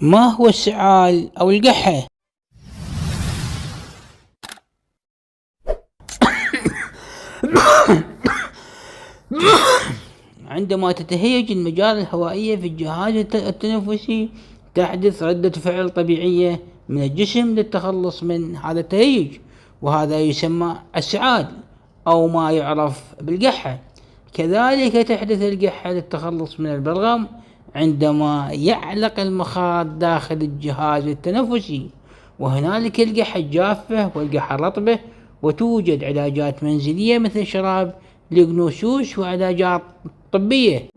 ما هو السعال أو القحة؟ عندما تتهيج المجال الهوائية في الجهاز التنفسي تحدث ردة فعل طبيعية من الجسم للتخلص من هذا التهيج، وهذا يسمى السعال أو ما يعرف بالقحة. كذلك تحدث القحة للتخلص من البلغم عندما يعلق المخاط داخل الجهاز التنفسي. وهنالك القحة الجافة والقحة الرطبة، وتوجد علاجات منزلية مثل شراب الجنوسوس وعلاجات طبية.